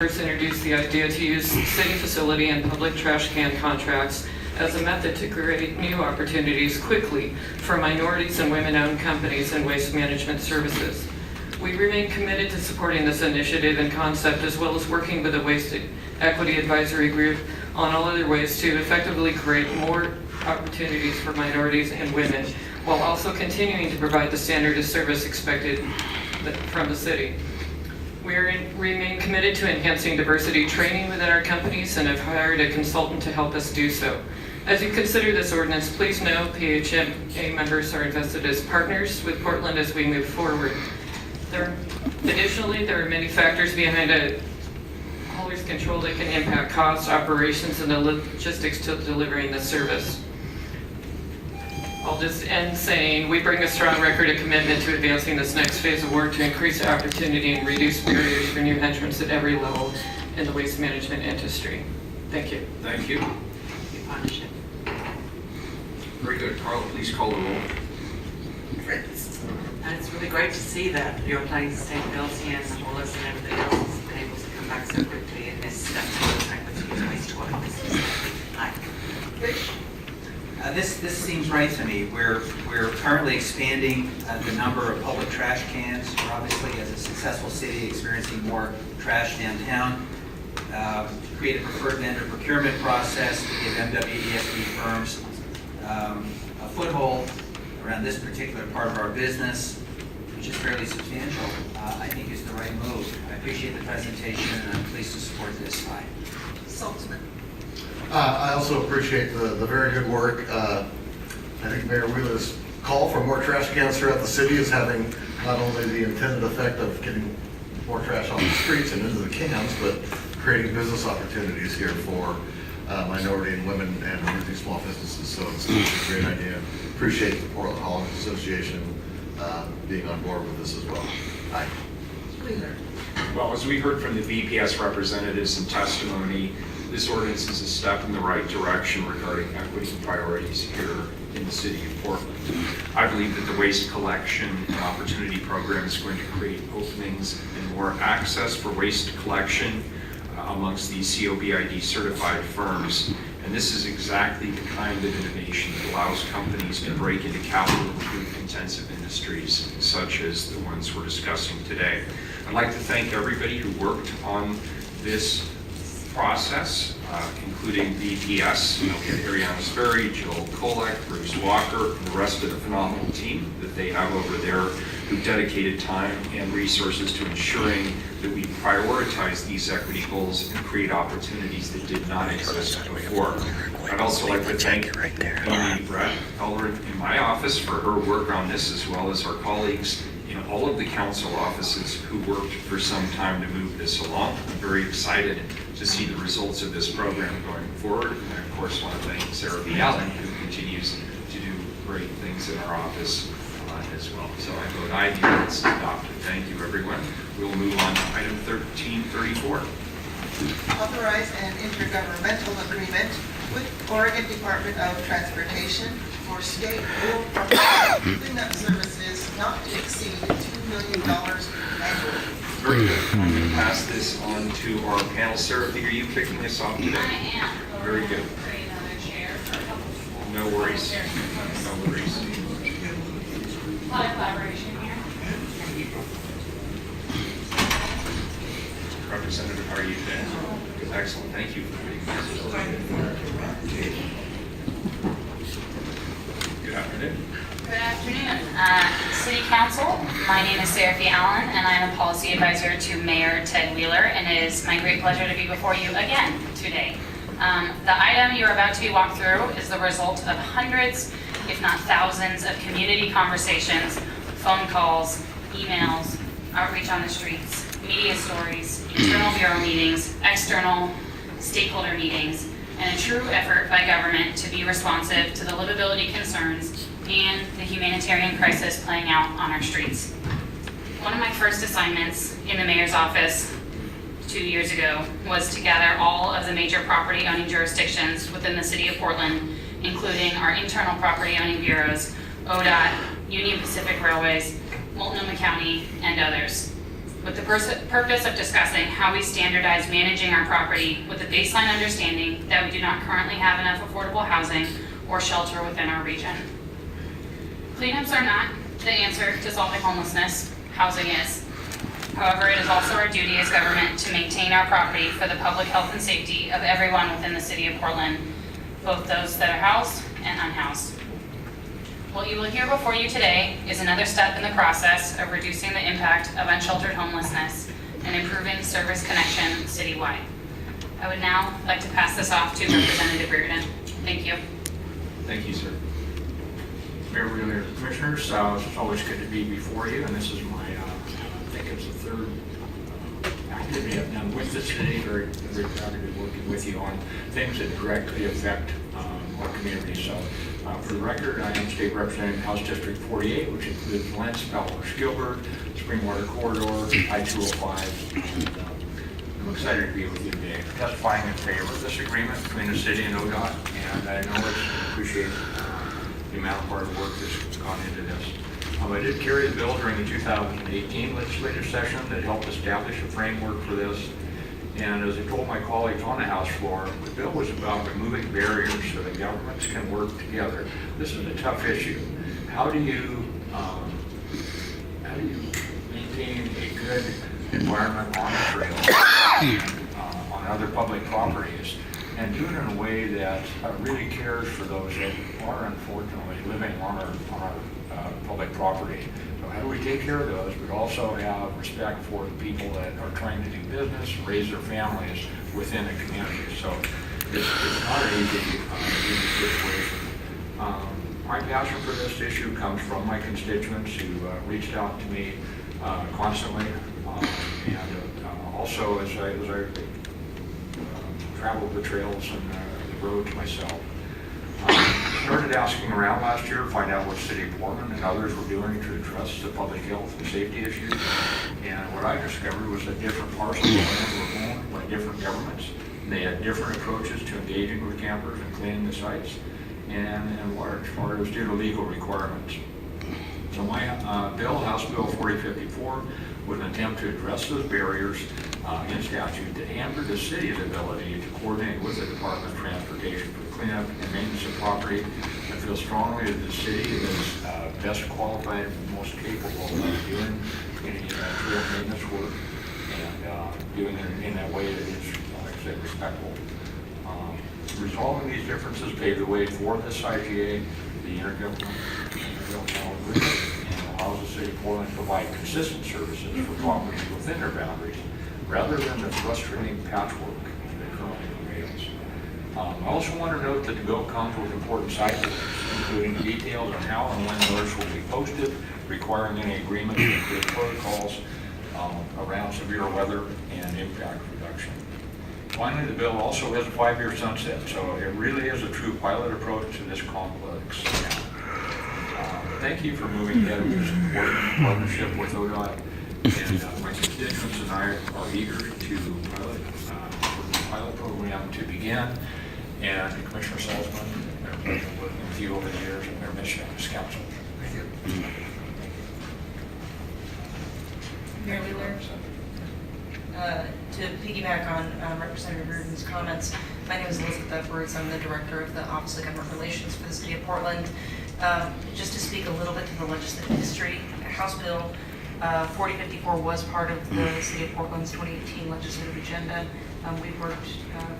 First introduced the idea to use city facility and public trash can contracts as a method to create new opportunities quickly for minorities and women-owned companies in waste management services. We remain committed to supporting this initiative and concept, as well as working with the Waste Equity Advisory Group on all other ways to effectively create more opportunities for minorities and women, while also continuing to provide the standard of service expected from the city. We remain committed to enhancing diversity training within our companies and have hired a consultant to help us do so. As you consider this ordinance, please know PHMA members are invested as partners with Portland as we move forward. Additionally, there are many factors behind a hauler's control that can impact costs, operations, and the logistics to delivering the service. I'll just end saying we bring a strong record of commitment to advancing this next phase of work to increase opportunity and reduce barriers for new entrants at every level in the waste management industry. Thank you. Thank you. Very good. Carl, please call the roll. Fritz. And it's really great to see that your planning sustainability and the haulers and everything else has been able to come back so quickly in this step towards equity and wastewater business. Hi. Rich. This seems right to me. We're currently expanding the number of public trash cans. We're obviously, as a successful city, experiencing more trash downtown. Create a preferred vendor procurement process to give MWESB firms a foothold around this particular part of our business, which is fairly substantial. I think is the right move. I appreciate the presentation, and I'm pleased to support this. Aye. Saltzman. I also appreciate the very good work. I think Mayor Wheeler's call for more trash cans throughout the city is having not only the intended effect of getting more trash off the streets and into the cans, but creating business opportunities here for minority and women and emerging small businesses. So it's a great idea. Appreciate the Portland Haulers Association being on board with this as well. Aye. Wheeler. Well, as we heard from the VPS representatives in testimony, this ordinance is a step in the right direction regarding equity priorities here in the city of Portland. I believe that the waste collection and opportunity program is going to create openings and more access for waste collection amongst these COBID certified firms. And this is exactly the kind of innovation that allows companies to break into capital intensive industries such as the ones we're discussing today. I'd like to thank everybody who worked on this process, including VPS, Ariana Sperry, Jill Kolek, Bruce Walker, and the rest of the phenomenal team that they have over there who dedicated time and resources to ensuring that we prioritize these equity goals and create opportunities that did not exist before. I'd also like to thank Amy Brett Heller in my office for her work on this, as well as our colleagues in all of the council offices who worked for some time to move this along. I'm very excited to see the results of this program going forward. And I, of course, want to thank Sarah B. Allen, who continues to do great things in our office as well. So I vote aye, the ordinance is adopted. Thank you, everyone. We'll move on to item 1334. Authorize an intergovernmental agreement with Oregon Department of Transportation for state rural cleanup services not to exceed $2 million annually. Very good. I'm going to pass this on to our panel. Sarah, are you kicking this off today? I am. Very good. Create another chair for a couple of No worries. No worries. A lot of collaboration here. Representative, how are you today? Excellent. Thank you for being here. Good afternoon. Good afternoon. City Council, my name is Sarah Fee Allen, and I'm a policy advisor to Mayor Ted Wheeler, and it is my great pleasure to be before you again today. The item you're about to be walked through is the result of hundreds, if not thousands, of community conversations, phone calls, emails, outreach on the streets, media stories, internal bureau meetings, external stakeholder meetings, and a true effort by government to be responsive to the livability concerns and the humanitarian crisis playing out on our streets. One of my first assignments in the mayor's office 2 years ago was to gather all of the major property owning jurisdictions within the city of Portland, including our internal property owning bureaus, ODOT, Union Pacific Railways, Multnomah County, and others. with the purpose of discussing how we standardize managing our property with the baseline understanding that we do not currently have enough affordable housing or shelter within our region. Cleanups are not the answer to solving homelessness. Housing is. However, it is also our duty as government to maintain our property for the public health and safety of everyone within the city of Portland, both those that are housed and unhoused. What you will hear before you today is another step in the process of reducing the impact of unsheltered homelessness and improving service connection citywide. I would now like to pass this off to Representative Reardon. Thank you. Thank you, sir. Mayor Wheeler, Commissioners, it's always good to be before you, and this is my, I think it's the third activity I've done with the city. Very, very proud to be working with you on things that directly affect our community. So, for the record, I am State Representative House District 48, which includes Lentz, Bellhorst, Gilbert, Springwater Corridor, I-205, and I'm excited to be with you today, testifying in favor of this agreement between the city and ODOT, and I know it's appreciate the amount of hard work that's gone into this. I did carry the bill during the 2018 legislative session that helped establish a framework for this. And as I told my colleagues on the House floor, the bill was about removing barriers so that governments can work together. This is a tough issue. How do you maintain a good environment on the trail and on other public properties, and do it in a way that really cares for those that are unfortunately living on our public property? So how do we take care of those, but also have respect for the people that are trying to do business, raise their families within a community? So it's not an easy situation. My passion for this issue comes from my constituents who reached out to me constantly, and also as I traveled the trails and the roads myself. Started asking around last year to find out what City of Portland and others were doing to address the public health and safety issues. And what I discovered was that different parcels of land were owned by different governments. And they had different approaches to engaging with campers and cleaning the sites. And in large part, it was due to legal requirements. So my bill, House Bill 4054, was an attempt to address those barriers in statute that hampered the city's ability to coordinate with the Department of Transportation for the cleanup and maintenance of property. I feel strongly that the city is best qualified and most capable of doing any trail maintenance work and doing it in that way that is, like I said, respectful. Resolving these differences paved the way for this IGA, the intergovernmental agreement, and allows the city of Portland to provide consistent services for properties within their boundaries, rather than the frustrating patchwork that currently prevails. I also want to note that the bill comes with important side effects, including details on how and when alerts will be posted, requiring any agreement to include protocols around severe weather and impact reduction. Finally, the bill also has a 5-year sunset, so it really is a true pilot approach to this complex account. Thank you for moving ahead with this important partnership with ODOT. And my constituents and I are eager to for the pilot program to begin. And Commissioner Salzman, I've been working with you over the years and their mission as council. Thank you. Mayor Wheeler, to piggyback on Representative Reardon's comments, my name is Elizabeth Edwards. I'm the Director of the Office of Government Relations for the City of Portland. Just to speak a little bit to the legislative history, House Bill 4054 was part of the City of Portland's 2018 legislative agenda. We worked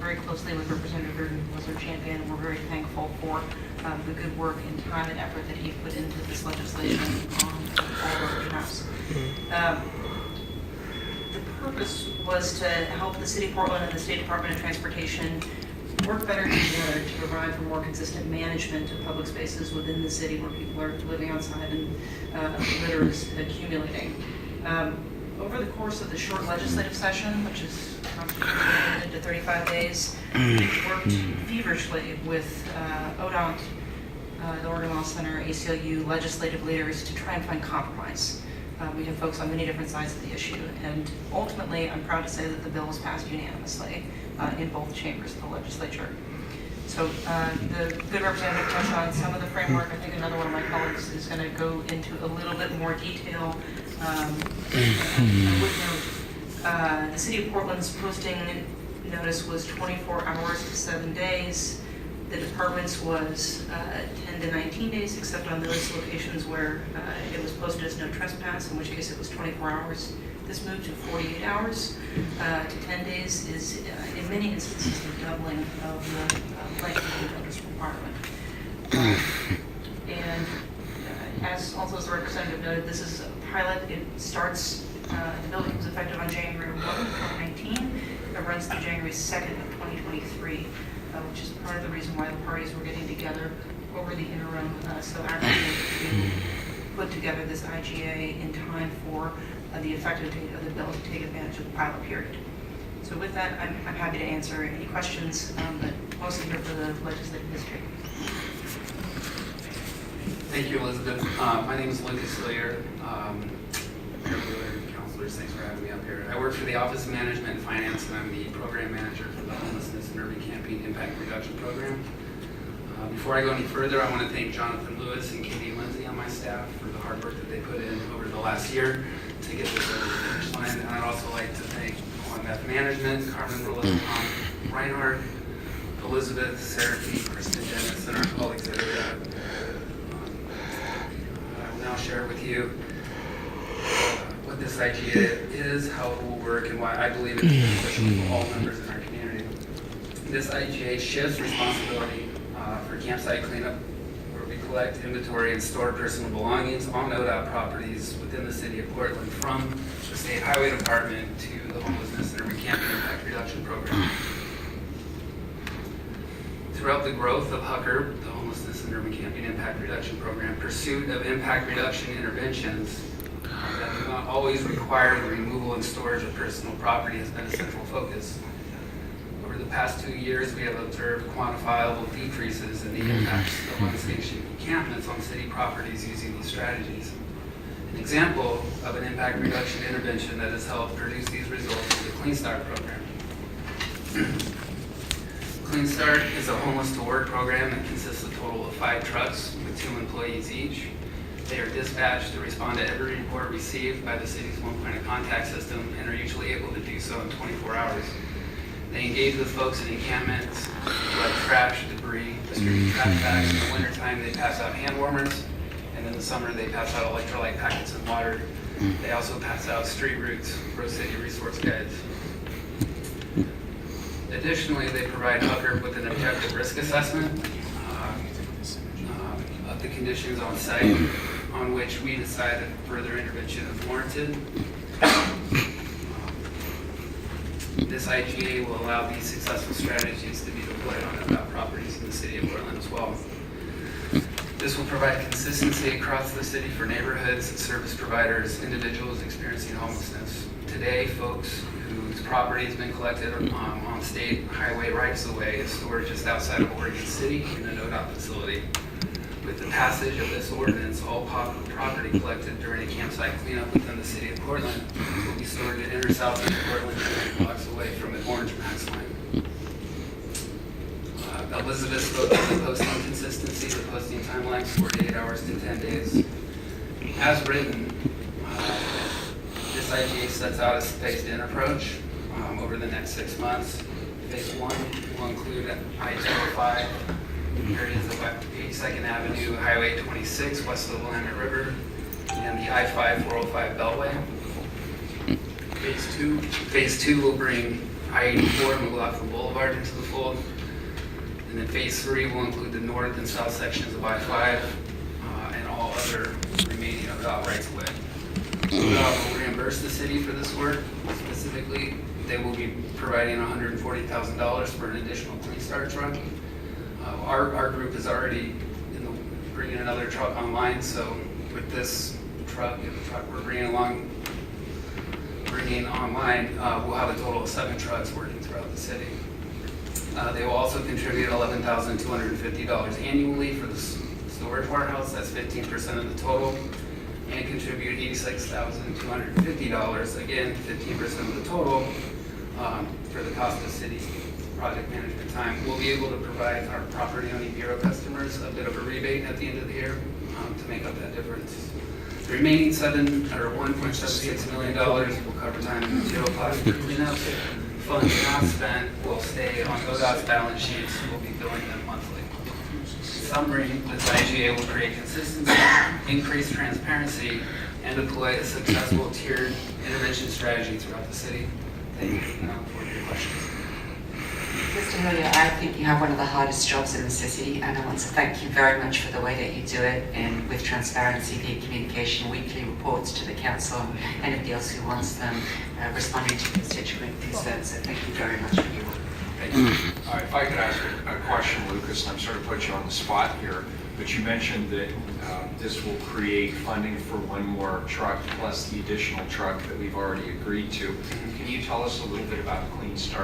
very closely with Representative Reardon, who was our champion, and we're very thankful for the good work and time and effort that he put into this legislation on all over the House. The purpose was to help the City of Portland and the State Department of Transportation work better together to provide for more consistent management of public spaces within the city where people are living outside and litter is accumulating. Over the course of the short legislative session, which is limited to 35 days, we worked feverishly with ODOT, the Oregon Law Center, ACLU, legislative leaders to try and find compromise. We have folks on many different sides of the issue, and ultimately, I'm proud to say that the bill was passed unanimously in both chambers of the legislature. So the good representative touched on some of the framework. I think another one of my colleagues is going to go into a little bit more detail I would note, the City of Portland's posting notice was 24 hours to 7 days. The department's was 10 to 19 days, except on those locations where it was posted as no trespass, in which case it was 24 hours. This moved to 48 hours to 10 days is, in many instances, the doubling of the length of the notice requirement. And as also as the representative noted, this is a pilot. It starts, the building was effective on January 1, 2019. It runs through January 2nd of 2023, which is part of the reason why the parties were getting together over the interim so actively to put together this IGA in time for the effective date of the bill to take advantage of the pilot period. So with that, I'm happy to answer any questions, but mostly here for the legislative history. Thank you, Elizabeth. My name is Lucas Hillier. Councilors, thanks for having me up here. I work for the Office of Management and Finance, and I'm the program manager for the Homelessness and Urban Camping Impact Reduction Program. Before I go any further, I want to thank Jonathan Lewis and Katie Lindsay on my staff for the hard work that they put in over the last year to get this over the finish line. And I'd also like to thank OMF Management, Carmen Rolla, Tom Reinhardt, Elizabeth, Seraphy, Kristen Dennis, and our colleagues at ODOT. I will now share with you what this IGA is, how it will work, and why I believe it is beneficial for all members in our community. This IGA shifts responsibility for campsite cleanup, where we collect, inventory, and store personal belongings on ODOT properties within the city of Portland from the State Highway Department to the Homelessness and Urban Camping Impact Reduction Program. Throughout the growth of HUCR, the Homelessness and Urban Camping Impact Reduction Program, pursuit of impact reduction interventions that do not always require the removal and storage of personal property has been a central focus. Over the past 2 years, we have observed quantifiable decreases in the impacts of unsanctioned encampments on city properties using these strategies. An example of an impact reduction intervention that has helped produce these results is the Clean Start program. Clean Start is a homeless to work program that consists of a total of 5 trucks with 2 employees each. They are dispatched to respond to every report received by the city's one point of contact system and are usually able to do so in 24 hours. They engage with folks in encampments, collect trash, debris, distribute trash bags. In the wintertime, they pass out hand warmers, and in the summer, they pass out electrolyte packets and water. They also pass out street routes, Rose City resource guides. Additionally, they provide HUCR with an objective risk assessment of the conditions on site, on which we decide if further intervention is warranted. This IGA will allow these successful strategies to be deployed on ODOT properties in the city of Portland as well. This will provide consistency across the city for neighborhoods, service providers, individuals experiencing homelessness. Today, folks whose property has been collected on state highway rights-of-way is stored just outside of Oregon City in an ODOT facility. With the passage of this ordinance, all property collected during a campsite cleanup within the city of Portland will be stored in inner southeast Portland, 2 blocks away from the Orange Max line. Elizabeth spoke to the posting consistency, the posting timeline, 48 hours to 10 days. As written, this IGA sets out a phased-in approach over the next 6 months. Phase 1 will include I-205, areas of 82nd Avenue, Highway 26, west of the Willamette River, and the I-5-405 Beltway. Phase 2 will bring I-84 and McLaughlin Boulevard into the fold. And then Phase 3 will include the north and south sections of I-5 and all other remaining ODOT rights-of-way. ODOT will reimburse the city for this work. Specifically, they will be providing $140,000 for an additional Clean Start truck. Our group is already bringing another truck online, so with this truck and the truck we're bringing online, we'll have a total of 7 trucks working throughout the city. They will also contribute $11,250 annually for the storage warehouse, that's 15% of the total, and contribute $86,250, again, 15% of the total, for the cost of city project management time. We'll be able to provide our property owning bureau customers a bit of a rebate at the end of the year to make up that difference. The remaining $1.76 million will cover time and material costs for cleanup. Funds not spent will stay on ODOT's balance sheets, and we'll be billing them monthly. In summary, this IGA will create consistency, increase transparency, and deploy a successful tiered intervention strategy throughout the city. Thank you for your questions. Mr. Hillier, I think you have one of the hardest jobs in the city, and I want to thank you very much for the way that you do it, and with transparency, the communication, weekly reports to the council, and anybody else who wants them, responding to constituent concerns. So thank you very much for your work. Thank you. If I could ask a question, Lucas, and I'm sort of put you on the spot here, but you mentioned that this will create funding for one more truck plus the additional truck that we've already agreed to. Can you tell us a little bit about Clean Start